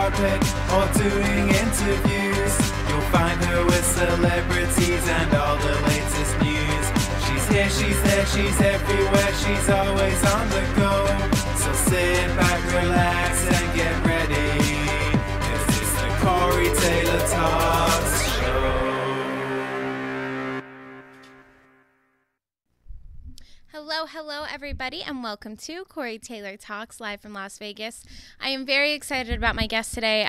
carpet or doing interviews. You'll find her with celebrities and all the latest news. She's here, she's there, she's everywhere, she's always on the go. So sit back, relax, and get ready, 'cause it's the Corey Taylor Talks Show. Hello, everybody, and welcome to Corey Taylor Talks, live from Las Vegas. I am very excited about my guest today.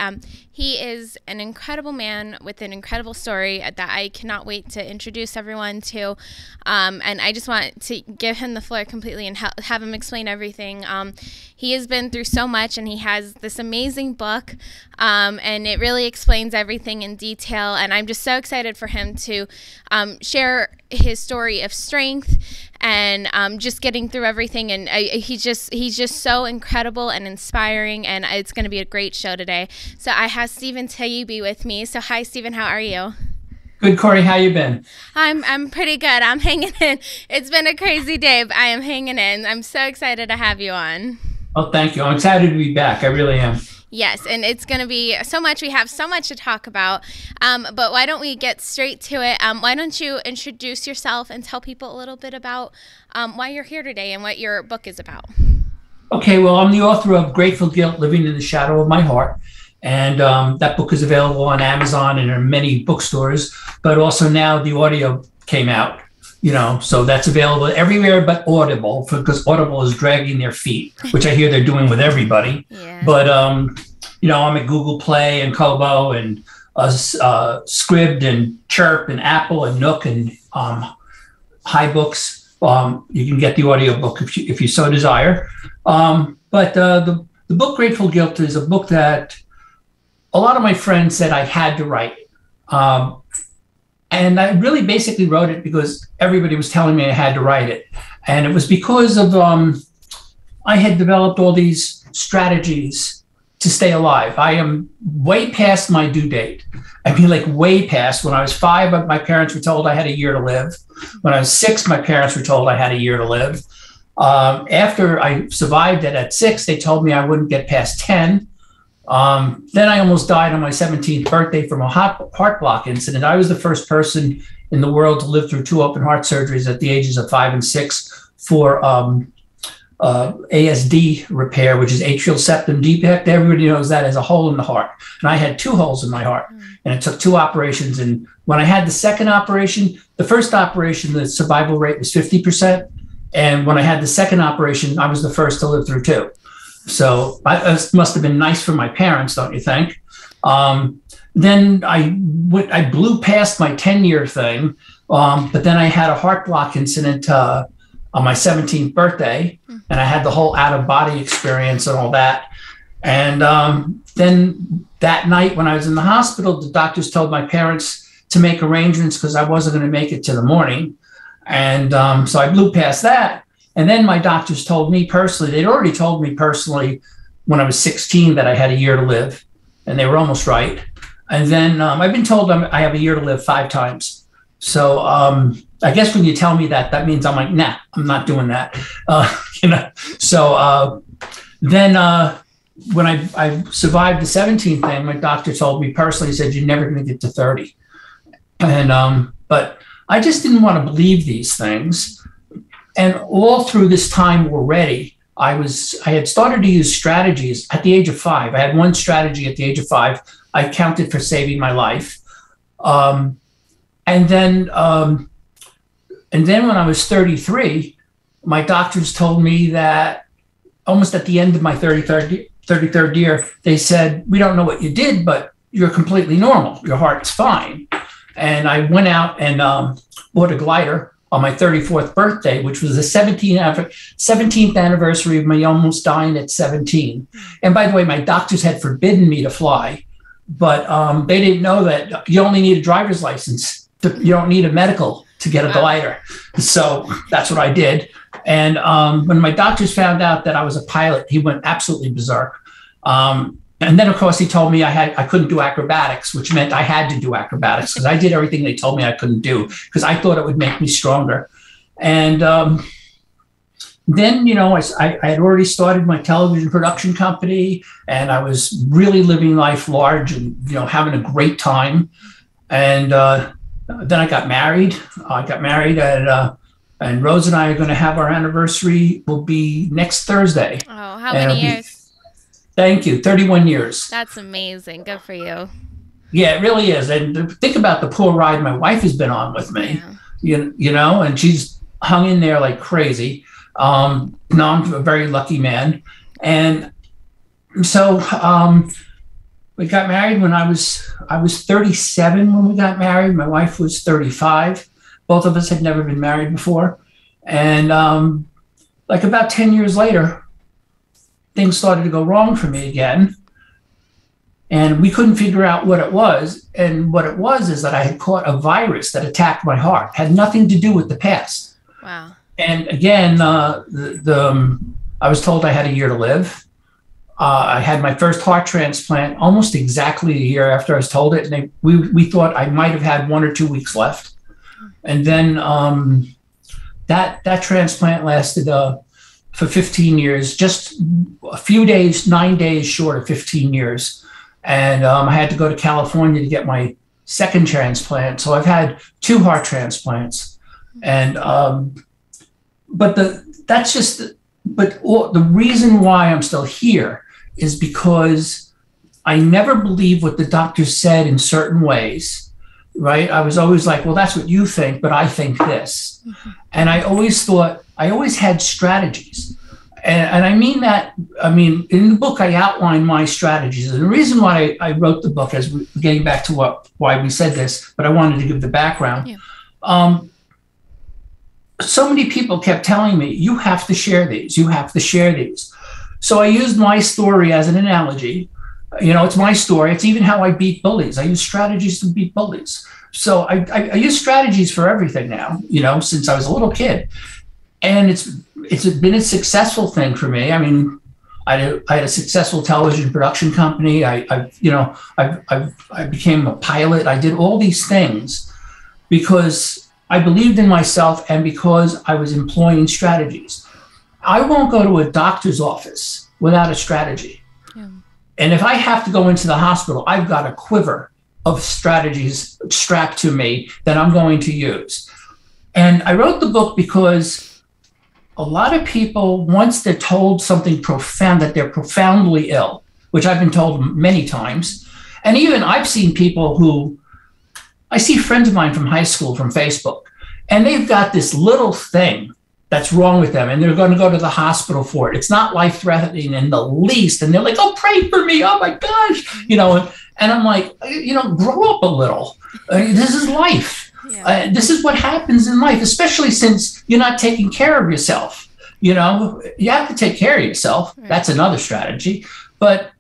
He is an incredible man with an incredible story that I cannot wait to introduce everyone to, and I just want to give him the floor completely and have him explain everything. He has been through so much, and he has this amazing book, and it really explains everything in detail, and I'm just so excited for him to share his story of strength and just getting through everything, and he's just so incredible and inspiring, and it's going to be a great show today. So I have Stephen Taibbi with me. So hi, Stephen, how are you? Good, Corey. How you been? I'm pretty good. I'm hanging in. It's been a crazy day, but I am hanging in. I'm so excited to have you on. Oh, thank you. I'm excited to be back. I really am. Yes, and it's going to be so much. We have so much to talk about, but why don't we get straight to it? Why don't you introduce yourself and tell people a little bit about why you're here today and what your book is about? Okay, well, I'm the author of Grateful Guilt, Living in the Shadow of My Heart, and that book is available on Amazon and in many bookstores, but also now the audio came out. So that's available everywhere but Audible, because Audible is dragging their feet, which I hear they're doing with everybody. Yeah. But, I'm at Google Play and Kobo and Scribd and Chirp and Apple and Nook and HiBooks. You can get the audiobook if you so desire. But the book Grateful Guilt is a book that a lot of my friends said I had to write. And I really basically wrote it because everybody was telling me I had to write it. And it was because of, I had developed all these strategies to stay alive. I am way past my due date. I mean, like way past. When I was 5, my parents were told I had a year to live. When I was 6, my parents were told I had a year to live. After I survived it at 6, they told me I wouldn't get past 10. Then I almost died on my 17th birthday from a heart block incident. I was the first person in the world to live through 2 open heart surgeries at the ages of 5 and 6 for ASD repair, which is atrial septum defect. Everybody knows that as a hole in the heart. And I had 2 holes in my heart, and it took 2 operations. And when I had the second operation, the first operation, the survival rate was 50%. And when I had the second operation, I was the first to live through 2. So it must have been nice for my parents, don't you think? Then I blew past my 10-year thing, but then I had a heart block incident on my 17th birthday, and I had the whole out-of-body experience and all that. And then that night when I was in the hospital, the doctors told my parents to make arrangements because I wasn't going to make it to the morning. And so I blew past that. And then my doctors told me personally, they'd already told me personally when I was 16 that I had a year to live, and they were almost right. And then I've been told I have a year to live 5 times. So I guess when you tell me that, that means I'm like, nah, I'm not doing that. So then when I survived the 17th thing, my doctor told me personally, he said, you're never going to get to 30. And but I just didn't want to believe these things. And all through this time already, I had started to use strategies at the age of 5. I had one strategy at the age of 5. I counted for saving my life. And then when I was 33, my doctors told me that almost at the end of my 33rd year, they said, we don't know what you did, but you're completely normal. Your heart's fine. And I went out and bought a glider on my 34th birthday, which was the 17th anniversary of me almost dying at 17. And by the way, my doctors had forbidden me to fly, but they didn't know that you only need a driver's license. You don't need a medical to get a glider. So that's what I did. And when my doctors found out that I was a pilot, he went absolutely berserk. And then, of course, he told me I couldn't do acrobatics, which meant I had to do acrobatics because I did everything they told me I couldn't do because I thought it would make me stronger. And then, I had already started my television production company, and I was really living life large and, having a great time. And then I got married. And Rose and I are going to have our anniversary. Will be next Thursday. Oh, how many years? Thank you. 31 years. That's amazing. Good for you. Yeah, it really is. And think about the poor ride my wife has been on with me. Yeah. And she's hung in there like crazy. I'm a very lucky man. And so we got married when I was 37 when we got married. My wife was 35. Both of us had never been married before. And like about 10 years later, things started to go wrong for me again. And we couldn't figure out what it was. And what it was is that I had caught a virus that attacked my heart. Had nothing to do with the past. Wow. And again, I was told I had a year to live. I had my first heart transplant almost exactly a year after I was told it. And we thought I might have had 1 or 2 weeks left. And then that transplant lasted for 15 years, just a few days, 9 days short of 15 years. And I had to go to California to get my second transplant. So I've had 2 heart transplants. And but the reason why I'm still here is because I never believed what the doctors said in certain ways, right? I was always like, well, that's what you think, but I think this. Mm-hmm. And I always had strategies. And I mean that, in the book, I outline my strategies. And the reason why I wrote the book, as we're getting back to why we said this, but I wanted to give the background. Yeah. So many people kept telling me, you have to share these. You have to share these. So I used my story as an analogy. It's my story. It's even how I beat bullies. I use strategies to beat bullies. So I use strategies for everything now, since I was a little kid. And it's been a successful thing for me. I had a successful television production company. I became a pilot. I did all these things because I believed in myself and because I was employing strategies. I won't go to a doctor's office without a strategy. Yeah. And if I have to go into the hospital, I've got a quiver of strategies strapped to me that I'm going to use. And I wrote the book because a lot of people, once they're told something profound, that they're profoundly ill, which I've been told many times. And even I've seen people I see friends of mine from high school from Facebook, and they've got this little thing that's wrong with them, and they're going to go to the hospital for it. It's not life-threatening in the least. And they're like, oh, pray for me. Oh, my gosh. And I'm like, grow up a little. This is life. Yeah. This is what happens in life, especially since you're not taking care of yourself. You have to take care of yourself. Right. That's another strategy. But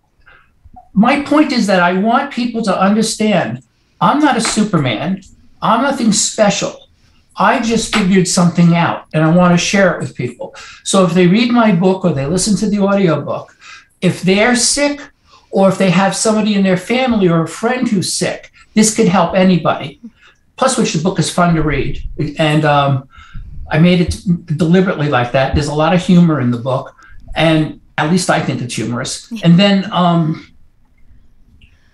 my point is that I want people to understand I'm not a Superman. I'm nothing special. I just figured something out, and I want to share it with people. So if they read my book or they listen to the audiobook, if they're sick or if they have somebody in their family or a friend who's sick, this could help anybody. Plus, which the book is fun to read. And I made it deliberately like that. There's a lot of humor in the book, and at least I think it's humorous. And then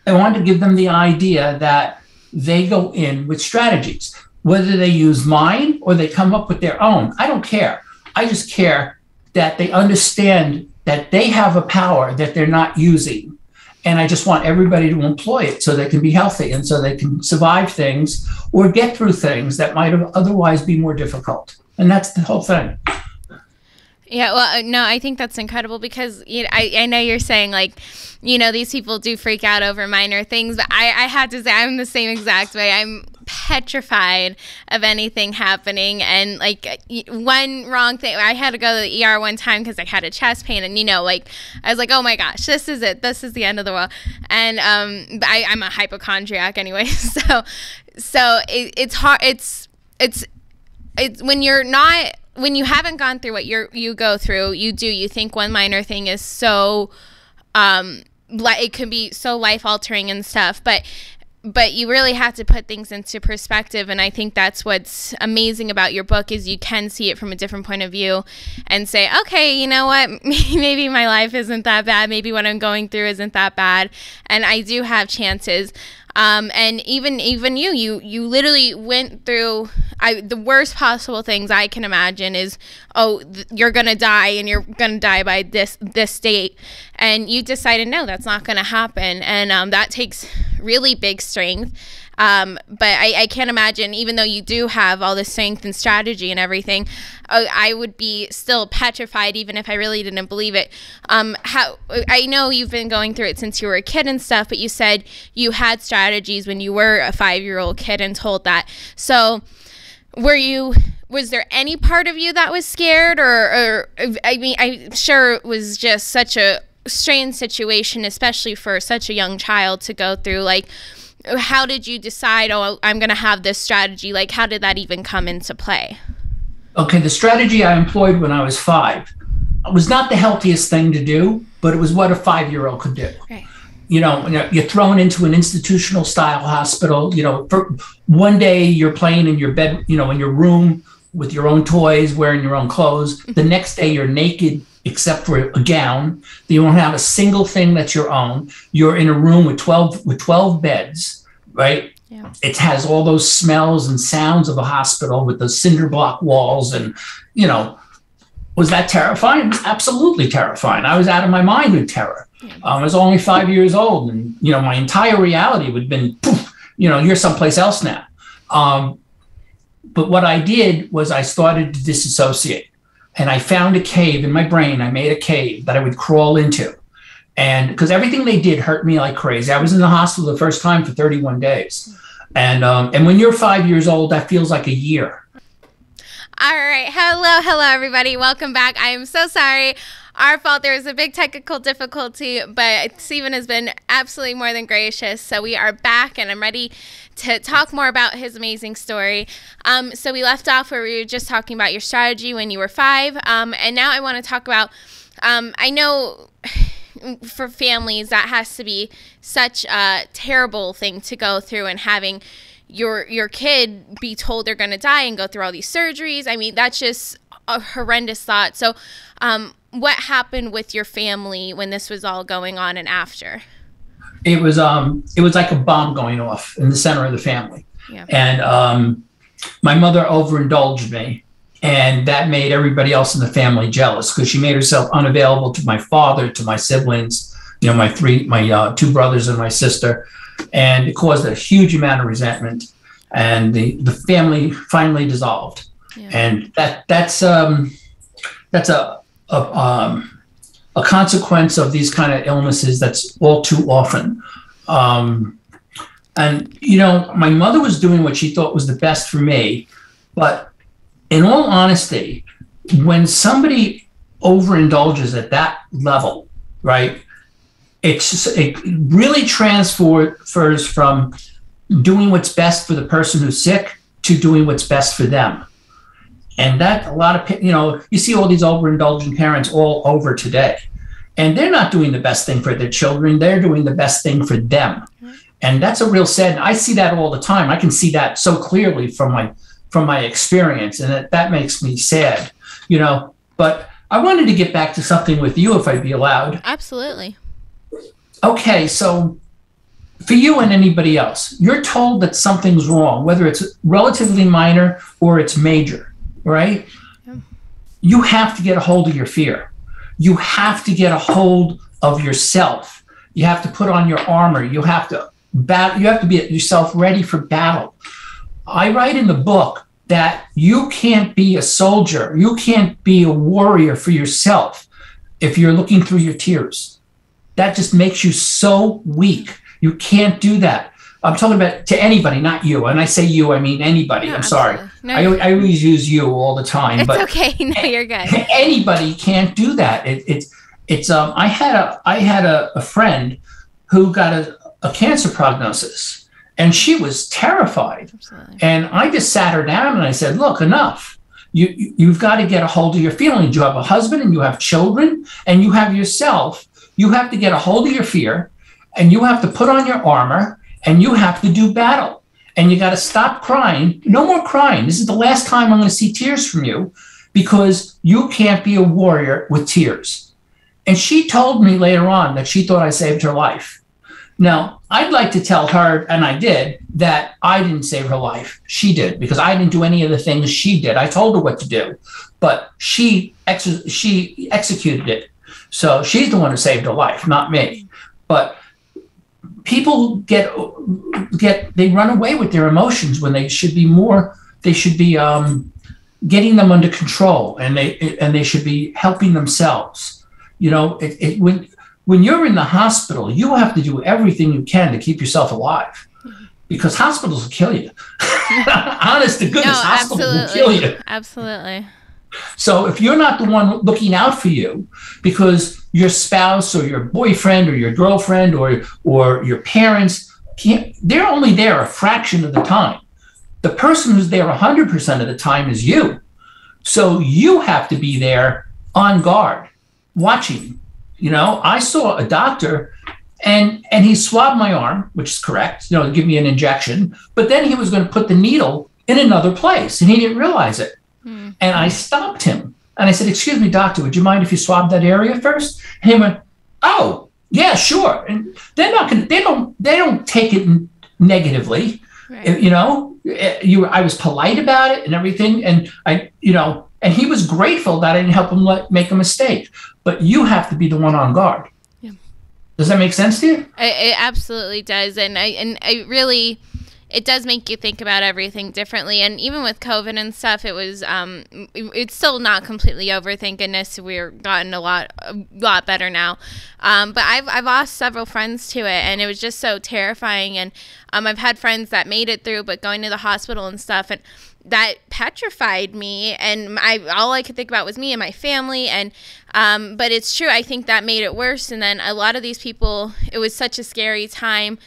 I wanted to give them the idea that they go in with strategies. Whether they use mine or they come up with their own, I don't care. I just care that they understand that they have a power that they're not using. And I just want everybody to employ it so they can be healthy and so they can survive things or get through things that might have otherwise be more difficult. And that's the whole thing. Yeah, well, no, I think that's incredible because I know you're saying these people do freak out over minor things, but I have to say I'm the same exact way. I'm petrified of anything happening, and one wrong thing, I had to go to the ER one time because I had a chest pain, and I was like, oh my gosh, this is it, this is the end of the world. And I'm a hypochondriac anyway, so it's hard. It's when you're not. When you haven't gone through what you go through, you think one minor thing is so, it can be so life altering and stuff. But but you really have to put things into perspective. And I think that's what's amazing about your book is you can see it from a different point of view and say, okay, you know what, maybe my life isn't that bad. Maybe what I'm going through isn't that bad. And I do have chances. And even you literally went through the worst possible things I can imagine is, you're going to die and you're going to die by this date. And you decided, no, that's not going to happen. And that takes really big strength. But I can't imagine, even though you do have all this strength and strategy and everything, I would be still petrified even if I really didn't believe it. How I know you've been going through it since you were a kid and stuff, but you said you had strategies when you were a 5-year-old kid and told that. So was there any part of you that was scared, or I mean, I'm sure it was just such a strange situation, especially for such a young child to go through. Like, how did you decide, I'm going to have this strategy? Like, how did that even come into play? Okay, the strategy I employed when I was 5 was not the healthiest thing to do, but it was what a 5-year-old could do. Right. You're thrown into an institutional style hospital. For one day you're playing in your bed, in your room with your own toys, wearing your own clothes. The next day you're naked except for a gown. You don't have a single thing that's your own. You're in a room with 12 beds, right? Yeah. It has all those smells and sounds of a hospital with those cinder block walls. And, was that terrifying? It was absolutely terrifying. I was out of my mind with terror. Yeah. I was only 5 years old, and, my entire reality would have been, poof, you're someplace else now. But what I did was I started to disassociate. And I found a cave in my brain. I made a cave that I would crawl into. And because everything they did hurt me like crazy. I was in the hospital the first time for 31 days. And when you're 5 years old, that feels like a year. All right. Hello, everybody. Welcome back. I am so sorry. Our fault. There was a big technical difficulty, but Stephen has been absolutely more than gracious. So we are back, and I'm ready to talk more about his amazing story. So we left off where we were just talking about your strategy when you were 5. And now I want to talk about, I know for families that has to be such a terrible thing to go through, and having your kid be told they're going to die and go through all these surgeries. I mean, that's just a horrendous thought. So what happened with your family when this was all going on and after? It was like a bomb going off in the center of the family. Yeah. And my mother overindulged me, and that made everybody else in the family jealous because she made herself unavailable to my father, to my siblings, my 2 brothers and my sister. And it caused a huge amount of resentment, and the family finally dissolved. Yeah. And that's a consequence of these kind of illnesses that's all too often. And my mother was doing what she thought was the best for me, but in all honesty, when somebody overindulges at that level, right, it really transfers from doing what's best for the person who's sick to doing what's best for them. And that a lot of, you see all these overindulgent parents all over today, and they're not doing the best thing for their children. They're doing the best thing for them. Mm-hmm. And that's a real sad, I see that all the time. I can see that so clearly from my experience, and that makes me sad, but I wanted to get back to something with you, if I'd be allowed. Absolutely. Okay, so for you and anybody else, you're told that something's wrong, whether it's relatively minor or it's major, right? Yeah. You have to get a hold of your fear. You have to get a hold of yourself. You have to put on your armor. You have to be yourself ready for battle. I write in the book that you can't be a soldier. You can't be a warrior for yourself if you're looking through your tears. That just makes you so weak. You can't do that. I'm talking about to anybody, not you. And I say you, I mean anybody. No, I'm sorry. No, I always use you all the time. It's okay. No, you're good. Anybody can't do that. I had a friend who got a cancer prognosis, and she was terrified. Absolutely. And I just sat her down and I said, look, enough. You've got to get a hold of your feelings. You have a husband and you have children and you have yourself. You have to get a hold of your fear, and you have to put on your armor, and you have to do battle. And you got to stop crying. No more crying. This is the last time I'm going to see tears from you, because you can't be a warrior with tears. And she told me later on that she thought I saved her life. Now, I'd like to tell her, and I did, that I didn't save her life. She did, because I didn't do any of the things she did. I told her what to do, but she executed it. So she's the one who saved her life, not me. But people they run away with their emotions when they should be getting them under control, and they should be helping themselves. You know, when you're in the hospital, you have to do everything you can to keep yourself alive, because hospitals will kill you. Honest to goodness, hospitals will kill you. Absolutely. So if you're not the one looking out for you, because your spouse or your boyfriend or your girlfriend or your parents they're only there a fraction of the time. The person who's there 100% of the time is you. So you have to be there on guard, watching. You know, I saw a doctor and he swabbed my arm, which is correct, you know, to give me an injection, but then he was going to put the needle in another place and he didn't realize it. And I stopped him and I said, "Excuse me, doctor, would you mind if you swabbed that area first?" And he went, "Oh, yeah, sure." And they're not going to, they don't take it negatively. Right. You know, I was polite about it and everything. And and he was grateful that I didn't help him make a mistake. But you have to be the one on guard. Yeah. Does that make sense to you? It absolutely does. And I really, it does make you think about everything differently. And even with COVID and stuff, it was, it's still not completely over. Thank goodness we're gotten a lot better now. But I've lost several friends to it, and it was just so terrifying. And I've had friends that made it through, but going to the hospital and stuff, and that petrified me. And all I could think about was me and my family. And but it's true. I think that made it worse. And then a lot of these people, it was such a scary time.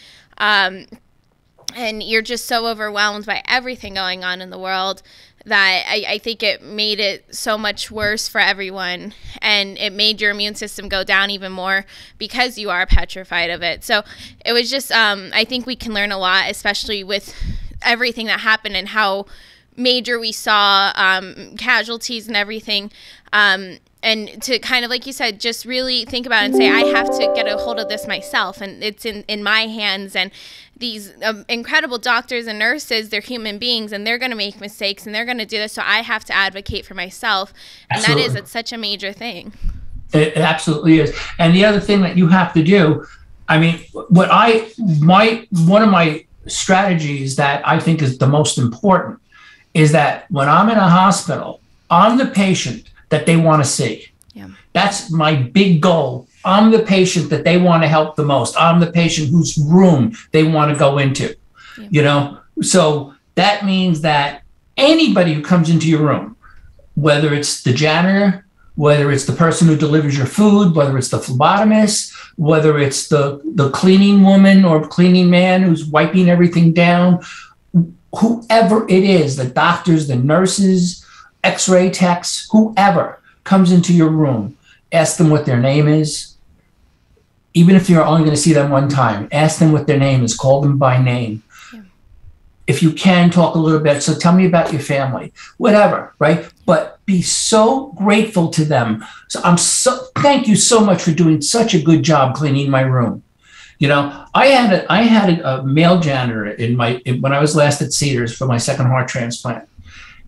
And you're just so overwhelmed by everything going on in the world that I think it made it so much worse for everyone. And it made your immune system go down even more because you are petrified of it. So it was just, I think we can learn a lot, especially with everything that happened and how major we saw casualties and everything. And to kind of, like you said, just really think about it and say, I have to get a hold of this myself, and it's in my hands. And these incredible doctors and nurses, they're human beings, and they're going to make mistakes, and they're going to do this, so I have to advocate for myself. And Absolutely. it's such a major thing. It absolutely is. And the other thing that you have to do, I mean, one of my strategies that I think is the most important is that when I'm in a hospital, I'm the patient that they want to see. Yeah. That's my big goal. I'm the patient that they want to help the most. I'm the patient whose room they want to go into. Yeah. You know, so that means that anybody who comes into your room, whether it's the janitor, whether it's the person who delivers your food, whether it's the phlebotomist, whether it's the cleaning woman or cleaning man who's wiping everything down, whoever it is, the doctors, the nurses, X-ray techs, whoever comes into your room, ask them what their name is. Even if you're only going to see them one time, ask them what their name is, call them by name. Yeah. If you can, talk a little bit. So tell me about your family, whatever, right? But be so grateful to them. So thank you so much for doing such a good job cleaning my room. You know, I had a male janitor when I was last at Cedars for my second heart transplant.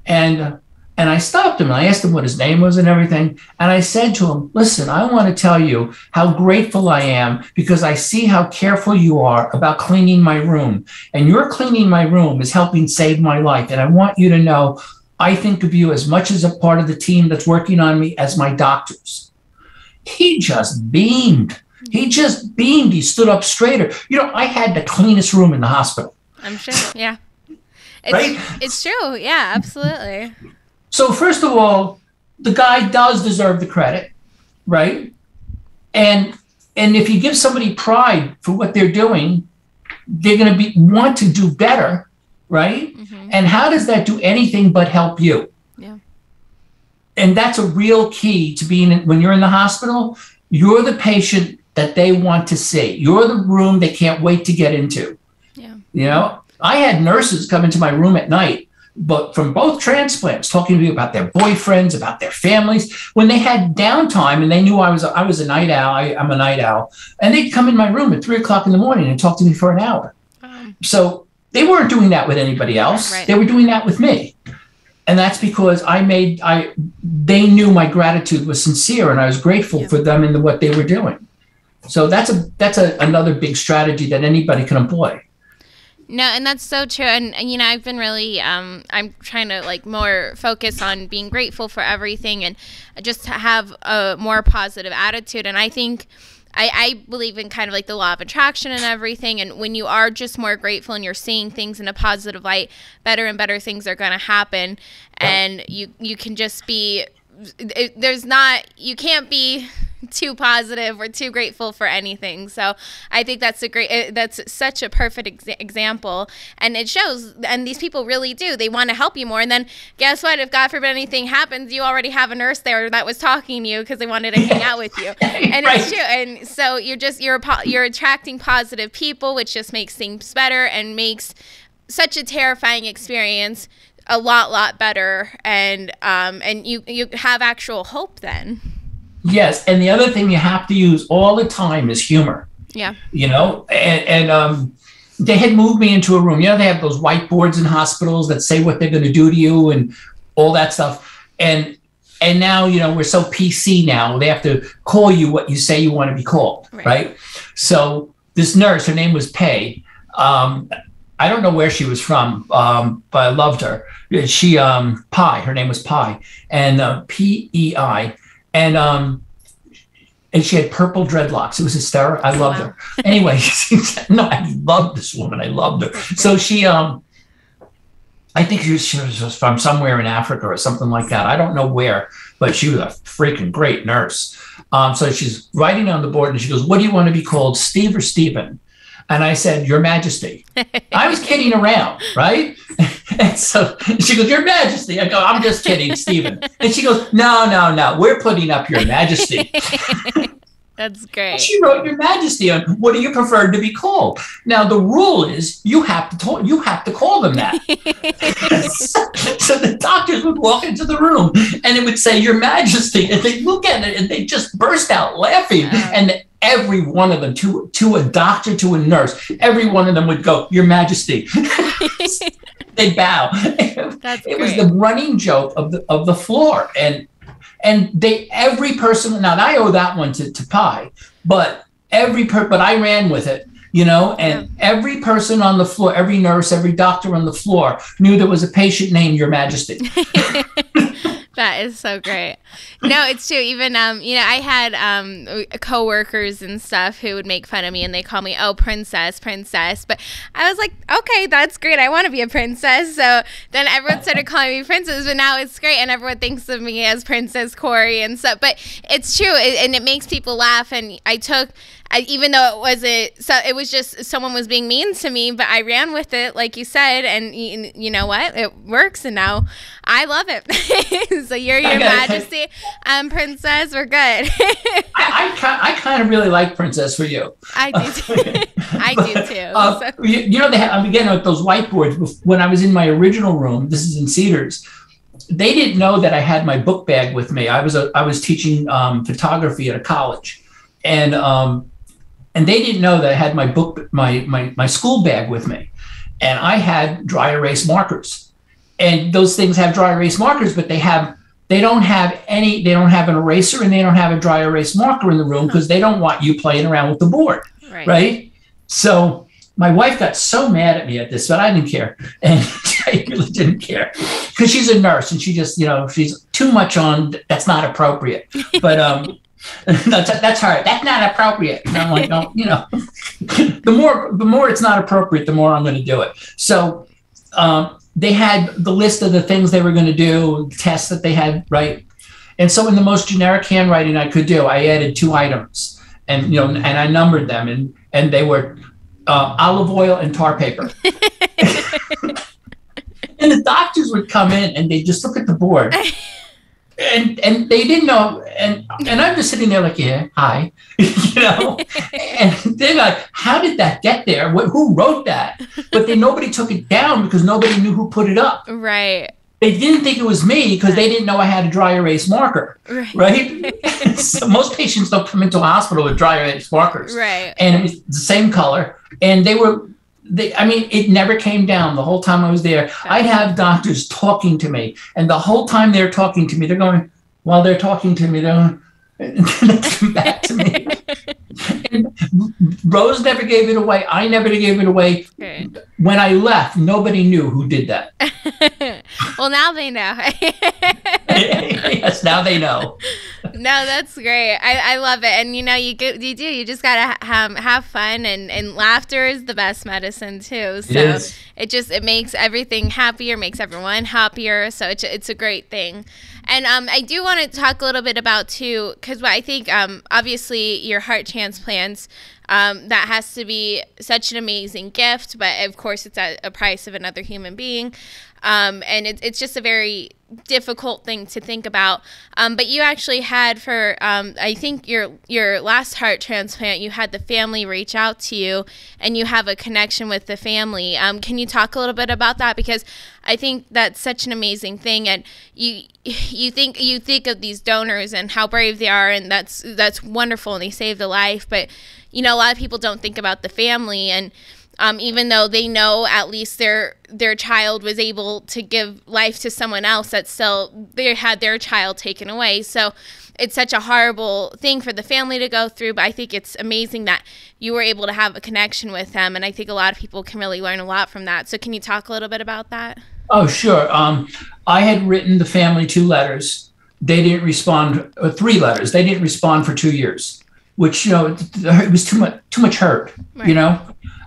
And I stopped him and I asked him what his name was and everything. And I said to him, "Listen, I want to tell you how grateful I am because I see how careful you are about cleaning my room. And your cleaning my room is helping save my life. And I want you to know I think of you as much as a part of the team that's working on me as my doctors." He just beamed. He stood up straighter. You know, I had the cleanest room in the hospital. I'm sure. Yeah. Right? It's true. Yeah, absolutely. So first of all, the guy does deserve the credit, right? And if you give somebody pride for what they're doing, they're going to want to do better, right? Mm-hmm. And how does that do anything but help you? Yeah. And that's a real key to being when you're in the hospital. You're the patient that they want to see. You're the room they can't wait to get into. Yeah. You know, I had nurses come into my room at night, but from both transplants, talking to me about their boyfriends, about their families, when they had downtime and they knew I was a night owl. I'm a night owl, and they'd come in my room at 3 o'clock in the morning and talk to me for an hour. So they weren't doing that with anybody else. Right. They were doing that with me. And that's because they knew my gratitude was sincere, and I was grateful for them and what they were doing. So that's another big strategy that anybody can employ. No, and that's so true. And you know, I've been really, I'm trying to like more focus on being grateful for everything and just to have a more positive attitude. And I think I believe in kind of like the law of attraction and everything. And when you are just more grateful and you're seeing things in a positive light, better and better things are going to happen. And you can just be, you can't be too positive or too grateful for anything. So I think that's that's such a perfect example, and it shows, and these people really do, they want to help you more. And then guess what, if God forbid anything happens, you already have a nurse there that was talking to you because they wanted to hang out with you. And Right. It's true. And so you're attracting positive people, which just makes things better and makes such a terrifying experience a lot better. And you have actual hope then. Yes, and the other thing you have to use all the time is humor. Yeah. You know, and they had moved me into a room. You know, they have those whiteboards in hospitals that say what they're going to do to you and all that stuff. And now, you know, we're so PC now. They have to call you what you say you want to be called, right? So this nurse, her name was Pei. I don't know where she was from, but I loved her. She Pi. Her name was Pi, and P-E-I. And she had purple dreadlocks. It was hysterical. I loved her. Anyway, no, I loved this woman. I loved her. So she, I think she was from somewhere in Africa or something like that. I don't know where, but she was a freaking great nurse. So she's writing on the board and she goes, "What do you want to be called, Steve or Stephen?" And I said, "Your Majesty." I was kidding around, right? And so she goes, "Your Majesty." I go, "I'm just kidding, Stephen." And she goes, No, we're putting up Your Majesty." That's great. And she wrote Your Majesty on, "What do you prefer to be called?" Now the rule is you have to call them that. So the doctors would walk into the room and it would say Your Majesty, and they'd look at it and they just burst out laughing. And every one of them, to a doctor, to a nurse, every one of them would go, "Your Majesty." They bow. It was the running joke of the floor, and every person. Now I owe that one to Pi, but I ran with it, you know, and every person on the floor, every nurse, every doctor on the floor knew there was a patient named Your Majesty. That is so great. No, it's true. Even, you know, I had coworkers and stuff who would make fun of me and they call me, "Oh, princess. But I was like, okay, that's great. I want to be a princess. So then everyone started calling me princess, but now it's great. And everyone thinks of me as Princess Corey and stuff. But it's true. And it makes people laugh. And even though it was just someone was being mean to me, but I ran with it, like you said, and you know what? It works, and now I love it. So you're Your Majesty, Princess, we're good. I kind of really like Princess for you. I do too. I do too. You know, again, with those whiteboards, when I was in my original room, this is in Cedars, they didn't know that I had my book bag with me. I was teaching photography at a college, and they didn't know that I had my book, my school bag with me. And I had dry erase markers. And those things have dry erase markers, but they don't have an eraser and they don't have a dry erase marker in the room because they don't want you playing around with the board. Right? So my wife got so mad at me at this, but I didn't care. And I really didn't care because she's a nurse and she just, you know, she's too much on, that's not appropriate. But, that's her. That's not appropriate. And I'm like, no, you know, the more it's not appropriate, the more I'm going to do it. So they had the list of the things they were going to do, tests that they had, right? And so in the most generic handwriting I could do, I added 2 items, and you know, and I numbered them, and they were olive oil and tar paper. And the doctors would come in and they just look at the board. And and they didn't know, and I'm just sitting there like, yeah, hi, and they're like, how did that get there? Who wrote that? But then nobody took it down because nobody knew who put it up. Right. They didn't think it was me because they didn't know I had a dry erase marker, right? So most patients don't come into a hospital with dry erase markers, right? And it's the same color, and it never came down the whole time I was there. I'd have doctors talking to me, and the whole time they're talking to me, they're going, while they're talking to me, they're going, and they come back to me. And Rose never gave it away. I never gave it away. Okay. When I left, nobody knew who did that. Well, now they know. Yes, now they know. No, that's great. I love it. And you just gotta have fun, and laughter is the best medicine too. So it makes everything happier, makes everyone happier. So it's a great thing. And I do want to talk a little bit about too, because I think obviously your heart transplants, that has to be such an amazing gift, but of course it's at a price of another human being. And it's just a very difficult thing to think about. But you actually had for, I think your last heart transplant, you had the family reach out to you, and you have a connection with the family. Can you talk a little bit about that? Because I think that's such an amazing thing. And you think of these donors and how brave they are, and that's wonderful, and they saved a life. But a lot of people don't think about the family, and even though they know at least their child was able to give life to someone else, that still they had their child taken away. So it's such a horrible thing for the family to go through, but I think it's amazing that you were able to have a connection with them, and I think a lot of people can really learn a lot from that. So can you talk a little bit about that? Oh, sure. I had written the family 2 letters. They didn't respond, 3 letters. They didn't respond for 2 years, which, it was too much hurt, right.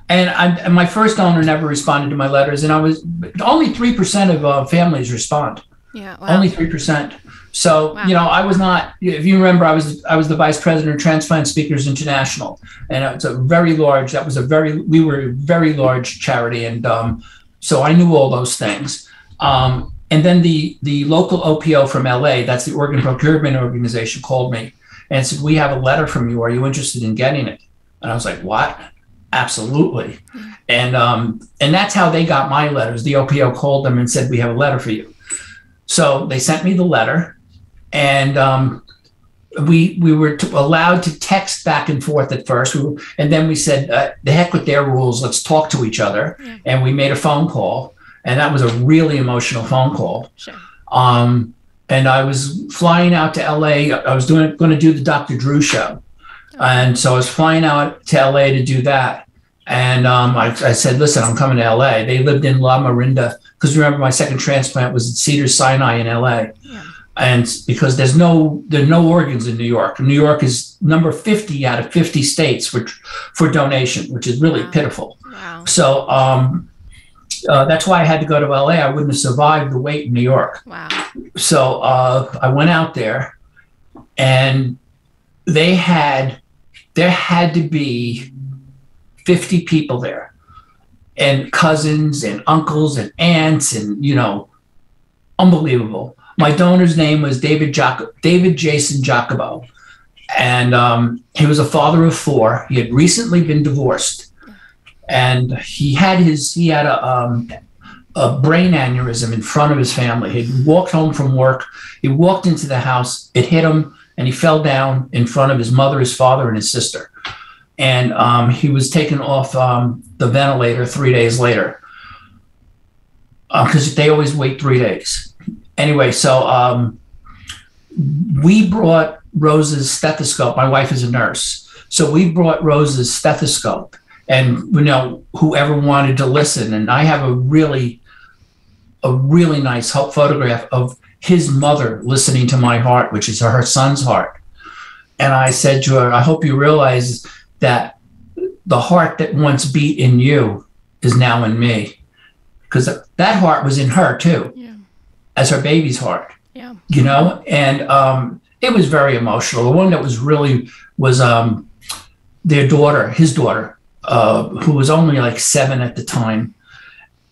And my first donor never responded to my letters, and only 3% of families respond. Yeah, wow. Only 3%. So, wow. I was not, if you remember, I was the vice president of Transplant Speakers International, and it's a very large, we were a very large charity. And so I knew all those things. And then the local OPO from LA, that's the Organ Procurement Organization, called me and said, we have a letter from you. Are you interested in getting it? And I was like, what? Absolutely. And that's how they got my letters. The OPO called them and said, we have a letter for you. So they sent me the letter, and we were allowed to text back and forth at first. And then we said, the heck with their rules, let's talk to each other. Yeah. And we made a phone call, and that was a really emotional phone call. Sure. And I was flying out to LA. I was going to do the Dr. Drew show. And so I was flying out to LA to do that. And I said, listen, I'm coming to LA. They lived in La Marinda, because remember, my second transplant was at Cedars-Sinai in LA. Yeah. And because there are no organs in New York. New York is number 50 out of 50 states for donation, which is really pitiful. Wow. So that's why I had to go to LA. I wouldn't have survived the wait in New York. Wow. So I went out there, and there had to be 50 people there, and cousins and uncles and aunts, and unbelievable. My donor's name was David Jason Jacobo, and he was a father of 4. He had recently been divorced, and he had a brain aneurysm in front of his family. He'd walked home from work. He walked into the house. It hit him, and he fell down in front of his mother, his father, and his sister. And he was taken off the ventilator 3 days later, because they always wait 3 days. Anyway, so we brought Rose's stethoscope. My wife is a nurse. So we brought Rose's stethoscope, and whoever wanted to listen. And I have a really nice photograph of his mother listening to my heart, which is her son's heart. And I said to her, I hope you realize that the heart that once beat in you is now in me, because that heart was in her too, as her baby's heart. Yeah. And it was very emotional. The one that was their daughter, his daughter, who was only like 7 at the time,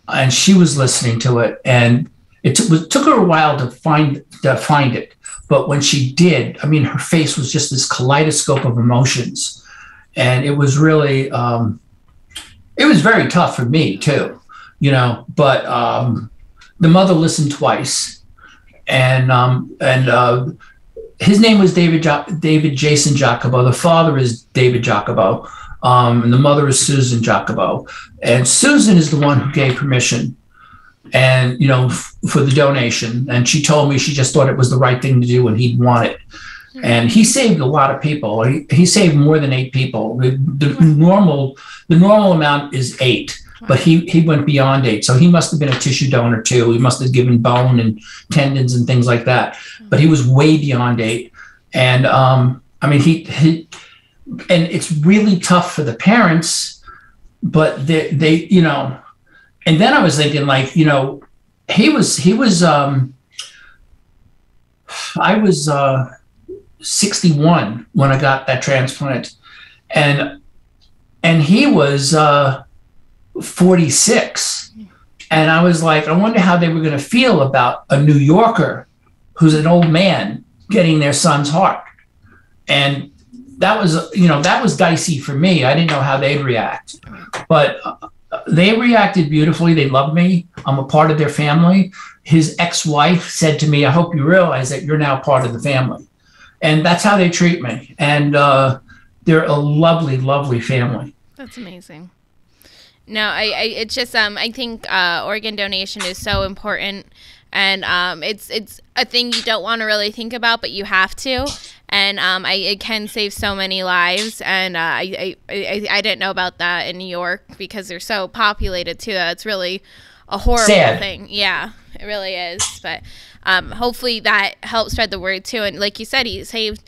and she was listening to it, and it took her a while to find it. but when she did, I mean, her face was just this kaleidoscope of emotions. And it was really, it was very tough for me too, but the mother listened twice. And his name was David Jason Jacobo. The father is David Jacobo. And the mother is Susan Jacobo. And Susan is the one who gave permission and, for the donation. And she told me she just thought it was the right thing to do and he'd want it. And he saved a lot of people. He saved more than 8 people. The normal amount is 8, but he went beyond 8. So he must have been a tissue donor too. He must have given bone and tendons and things like that. But he was way beyond 8. And I mean, he and it's really tough for the parents, but they and then I was thinking, like, he was I was 61 when I got that transplant, and he was 46, and I was like, I wonder how they were going to feel about a New Yorker who's an old man getting their son's heart. And that was dicey for me. I didn't know how they'd react, but they reacted beautifully. They loved me. I'm a part of their family. His ex-wife said to me, I hope you realize that you're now part of the family. And that's how they treat me. And they're a lovely, lovely family. That's amazing. No, it's just, I think organ donation is so important. And it's a thing you don't want to really think about, but you have to. And it can save so many lives. And I didn't know about that in New York because they're so populated too. It's really a horrible thing. Yeah, it really is. But hopefully that helps spread the word too. And like you said, he saved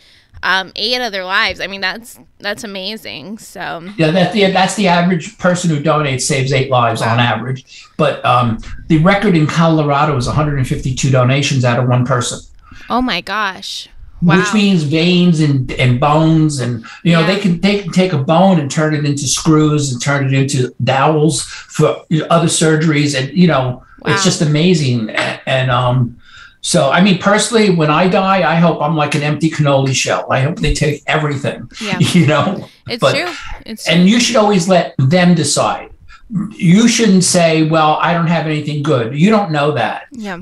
8 other lives. I mean, that's amazing. So yeah, that's the average person who donates saves 8 lives on average. But the record in Colorado is 152 donations out of one person. Oh my gosh. Wow. Which means veins and bones, and they can take a bone and turn it into screws and turn it into dowels for other surgeries, and it's just amazing. And so, I mean, personally, when I die, I hope I'm like an empty cannoli shell. I hope they take everything. Yeah. It's true. It's true. And you should always let them decide. You shouldn't say, "Well, I don't have anything good." You don't know that. Yeah.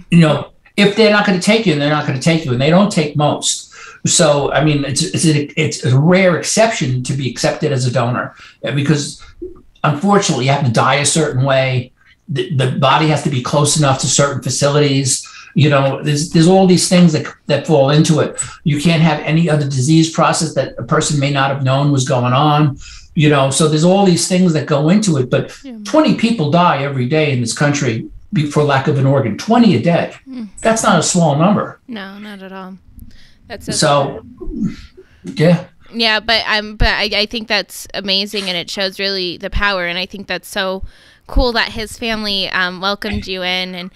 If they're not going to take you, they're not going to take you, and they don't take most. So, I mean, it's a rare exception to be accepted as a donor, because unfortunately you have to die a certain way. The body has to be close enough to certain facilities. There's all these things that fall into it. You can't have any other disease process that a person may not have known was going on. So there's all these things that go into it. But 20 people die every day in this country for lack of an organ. 20 a day. That's not a small number. No, not at all. That's so yeah. Yeah, but I think that's amazing, and it shows really the power. And I think that's so cool that his family welcomed you in and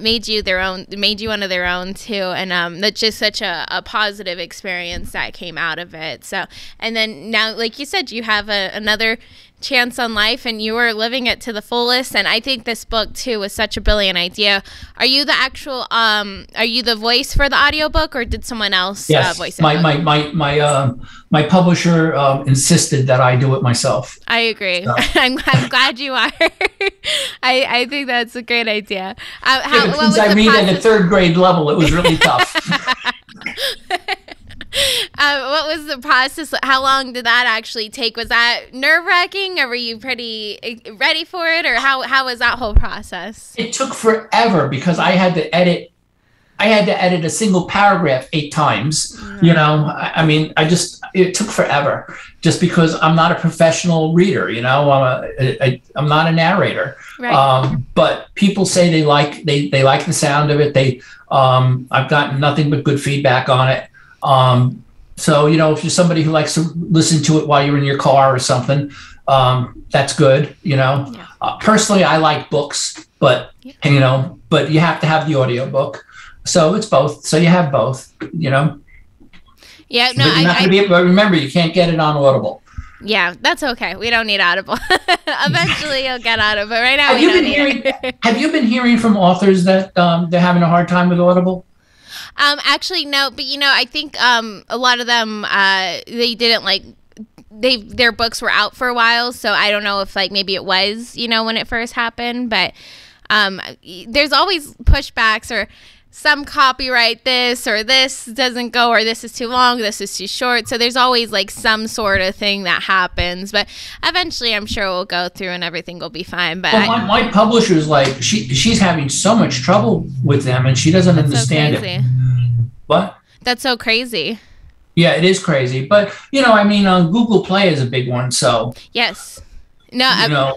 made you one of their own too. And that's just such a positive experience that came out of it. So, and then now, like you said, you have another chance on life, and you are living it to the fullest. And I think this book too was such a brilliant idea. Are you the actual are you the voice for the audiobook, or did someone else voice it? My publisher insisted that I do it myself. I agree. So. I'm glad you are. I think that's a great idea. Since I read at a 3rd grade level, it was really tough. What was the process? How long did that actually take? Was that nerve-wracking, or were you pretty ready for it, or how was that whole process? It took forever because I had to edit a single paragraph 8 times. I mean, it took forever just because I'm not a professional reader. I'm not a narrator. Right. But people say they like the sound of it. I've gotten nothing but good feedback on it. So, if you're somebody who likes to listen to it while you're in your car or something, that's good. Personally, I like books, but but you have to have the audiobook. So it's both. So you have both, Yeah, no, but remember, you can't get it on Audible. Yeah, that's okay. We don't need Audible. Eventually you'll get Audible. But right now we don't need it. Have you been hearing from authors that they're having a hard time with Audible? Actually, no, but I think a lot of them they didn't like their books were out for a while, so I don't know if like maybe it was when it first happened, but there's always pushbacks or some copyright this or this doesn't go or this is too long, this is too short. So there's always like some sort of thing that happens, but eventually I'm sure we'll go through and everything will be fine. But my publisher's like she's having so much trouble with them and she doesn't understand it. What? That's so crazy. Yeah, it is crazy. But I mean, Google Play is a big one. So yes, no,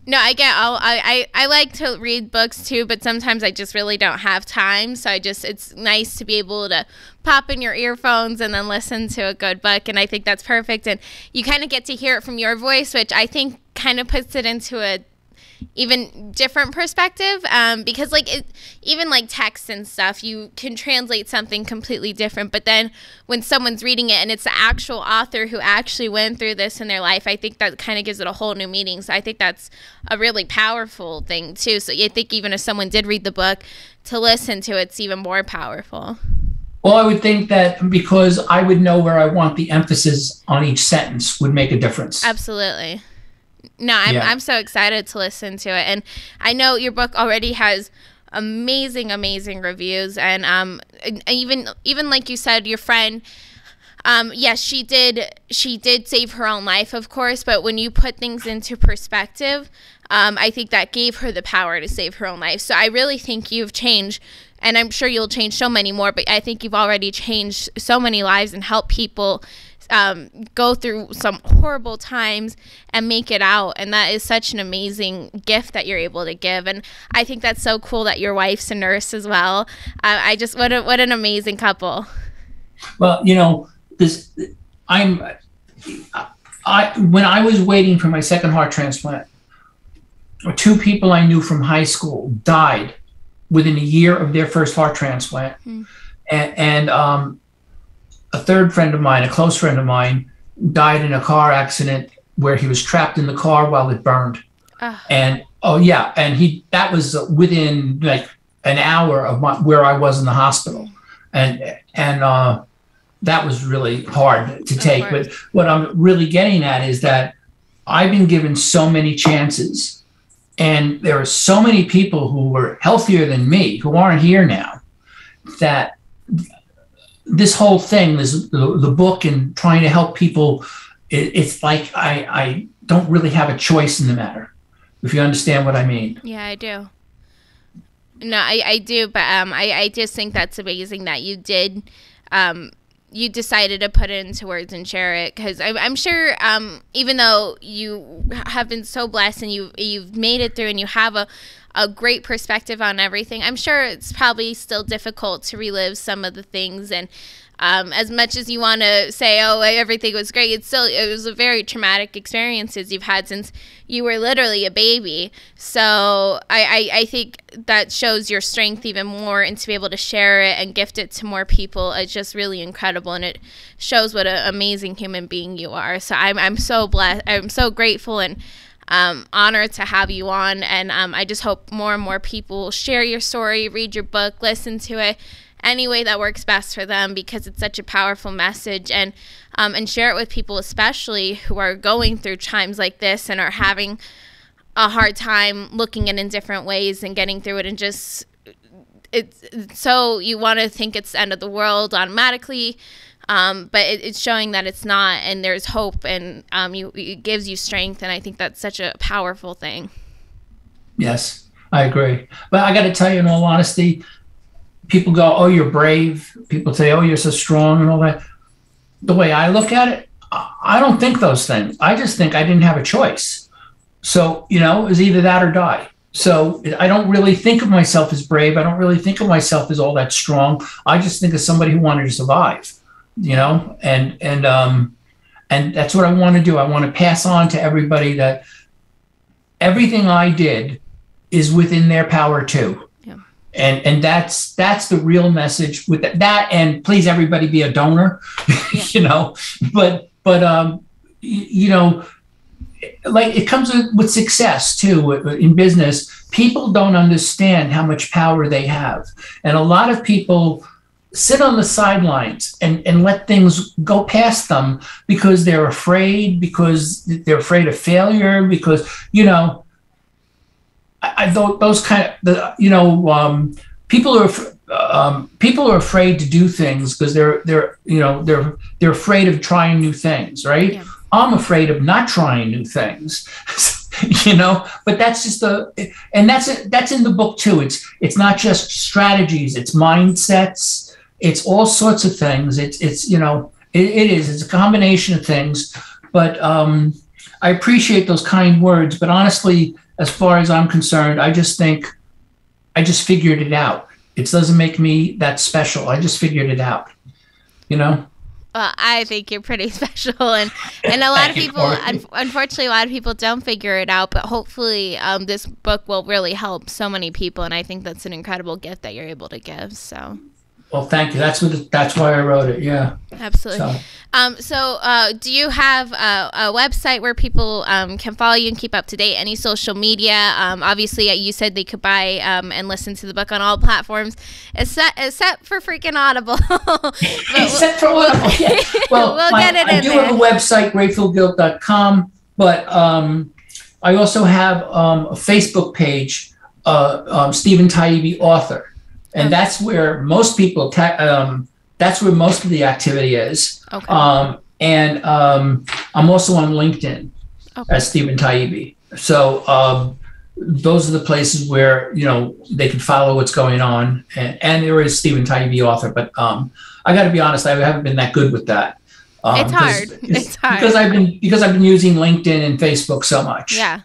no, I get I like to read books too, but sometimes I just really don't have time. So it's nice to be able to pop in your earphones and then listen to a good book. And I think that's perfect. And you kind of get to hear it from your voice, which I think kind of puts it into a even different perspective, because like even like text and stuff, you can translate something completely different, but then when someone's reading it and it's the actual author who actually went through this in their life, I think that kind of gives it a whole new meaning. So I think that's a really powerful thing too. So I think even if someone did read the book, to listen to it's even more powerful. Well, I would think that because I would know where I want the emphasis on each sentence would make a difference. Absolutely. No, I'm so excited to listen to it. And I know your book already has amazing reviews. And even like you said, your friend, yes, she did save her own life, of course. But when you put things into perspective, I think that gave her the power to save her own life. So I really think you've changed, and I'm sure you'll change so many more. But I think you've already changed so many lives and helped people go through some horrible times and make it out, and that is such an amazing gift that you're able to give. And I think that's so cool that your wife's a nurse as well. What an amazing couple. Well, when I was waiting for my second heart transplant, 2 people I knew from high school died within a year of their first heart transplant. And a third friend of mine, a close friend of mine, died in a car accident where he was trapped in the car while it burned. And that was within like an hour of where I was in the hospital. And that was really hard to take. But what I'm really getting at is that I've been given so many chances, and there are so many people who were healthier than me who aren't here now, that this whole thing, the book and trying to help people, it's like I don't really have a choice in the matter, if you understand what I mean. Yeah, I do. No, I do, but I just think that's amazing that you did. You decided to put it into words and share it, because I'm sure even though you have been so blessed and you've made it through and you have a great perspective on everything, I'm sure it's probably still difficult to relive some of the things. And as much as you want to say, oh, everything was great, it was a very traumatic experiences you've had since you were literally a baby. So I think that shows your strength even more, and to be able to share it and gift it to more people, it's just really incredible, and it shows what an amazing human being you are. So I'm so blessed. I'm so grateful and honored to have you on, and I just hope more and more people share your story, read your book, listen to it any way that works best for them, because it's such a powerful message, and share it with people, especially who are going through times like this and are having a hard time looking at it in different ways and getting through it, and just it's so you want to think it's the end of the world automatically. But it's showing that it's not, and there's hope, and it gives you strength, and I think that's such a powerful thing. Yes, I agree. But I got to tell you, in all honesty, people go, oh, you're brave. People say, oh, you're so strong and all that. The way I look at it, I don't think those things. I just think I didn't have a choice. So, it was either that or die. So I don't really think of myself as brave. I don't really think of myself as all that strong. I just think of somebody who wanted to survive. And that's what I want to do. I want to pass on to everybody that everything I did is within their power too. Yeah. And that's the real message with that. And please, everybody, be a donor. Yeah. But like it comes with success too in business. People don't understand how much power they have, and a lot of people sit on the sidelines and let things go past them because they're afraid, of failure, because I thought those kind of people are afraid to do things because they're afraid of trying new things, right? Yeah. I'm afraid of not trying new things. But that's just that's in the book too. It's not just strategies, it's mindsets, it's all sorts of things. It's a combination of things. But I appreciate those kind words. But honestly, as far as I'm concerned, I just think I just figured it out. It doesn't make me that special. I just figured it out. Well, I think you're pretty special, and a lot of people, unfortunately, a lot of people don't figure it out. But hopefully, this book will really help so many people, and I think that's an incredible gift that you're able to give. So. Well, thank you. That's why I wrote it. Yeah. Absolutely. So, do you have a website where people can follow you and keep up to date? Any social media? Obviously, you said they could buy and listen to the book on all platforms, except for freaking Audible. Except for Audible. Yeah. Well, we'll get it in there. I do have a website, gratefulguilt.com, but I also have a Facebook page, Stephen Taibbi, author. And that's where most people, that's where most of the activity is. Okay. And I'm also on LinkedIn as Stephen Taibbi. So those are the places where, they can follow what's going on. And there is Stephen Taibbi, author. But I got to be honest, I haven't been that good with that. It's hard. It's hard. Because I've been using LinkedIn and Facebook so much. Yeah.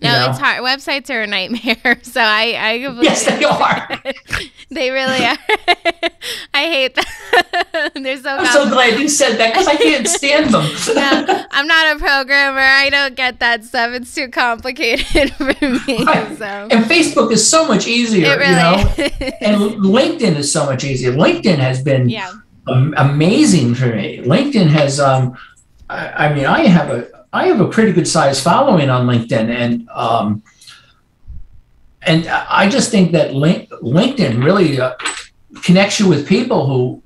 No, it's hard. Websites are a nightmare. So I completely yes, they are. They really are. I hate that. I'm so glad you said that because I can't stand them. No, I'm not a programmer. I don't get that stuff. It's too complicated for me. Right. So. And Facebook is so much easier. It really is. And LinkedIn is so much easier. LinkedIn has been amazing for me. LinkedIn has. I have a pretty good sized following on LinkedIn, and I just think that LinkedIn really connects you with people who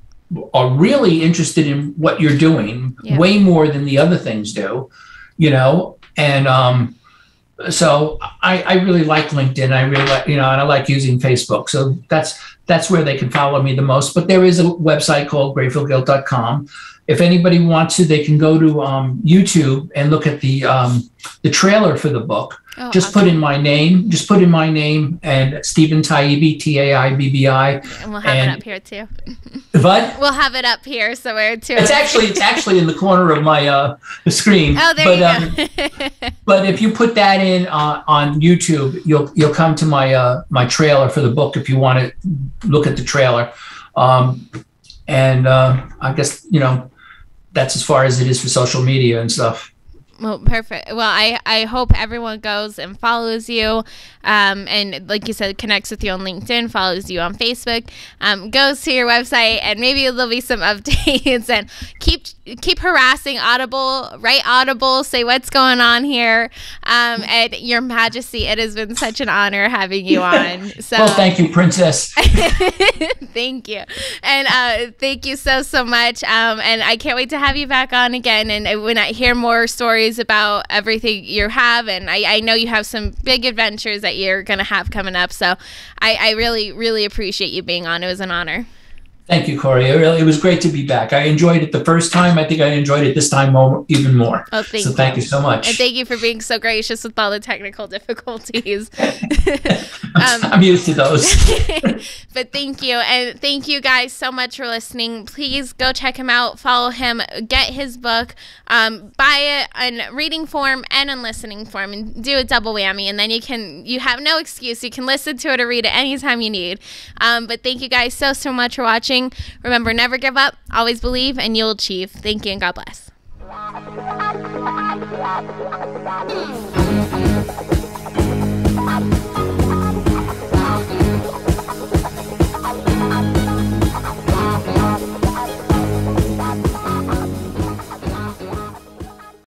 are really interested in what you're doing way more than the other things do, and so I really like LinkedIn. I really like, and I like using Facebook. So that's where they can follow me the most. But there is a website called gratefulguilt.com. If anybody wants to, they can go to YouTube and look at the trailer for the book. Just put in my name. Just put in my name and Stephen Taibbi, Taibbi. And we'll have it up here too. What? We'll have it up here somewhere too. It's actually in the corner of my the screen. Oh, there you go. But if you put that in on YouTube, you'll come to my trailer for the book if you want to look at the trailer. And I guess that's as far as it is for social media and stuff. Well, perfect. Well, I hope everyone goes and follows you, and like you said, connects with you on LinkedIn, follows you on Facebook, goes to your website, and maybe there'll be some updates. And keep harassing Audible, write Audible, say what's going on here. And Your Majesty, it has been such an honor having you on. So, well, thank you, Princess. Thank you, and thank you so much. And I can't wait to have you back on again. And when I hear more stories about everything you have, and I know you have some big adventures that you're going to have coming up, so I really appreciate you being on. It was an honor. Thank you, Corey. It was great to be back. I enjoyed it the first time. I think I enjoyed it this time even more. Oh, thank you so much. And thank you for being so gracious with all the technical difficulties. I'm used to those. But thank you. And thank you guys so much for listening. Please go check him out. Follow him. Get his book. Buy it in reading form and in listening form. And do a double whammy. And then you have no excuse. You can listen to it or read it anytime you need. But thank you guys so much for watching. Remember, never give up, always believe, and you'll achieve. Thank you and God bless.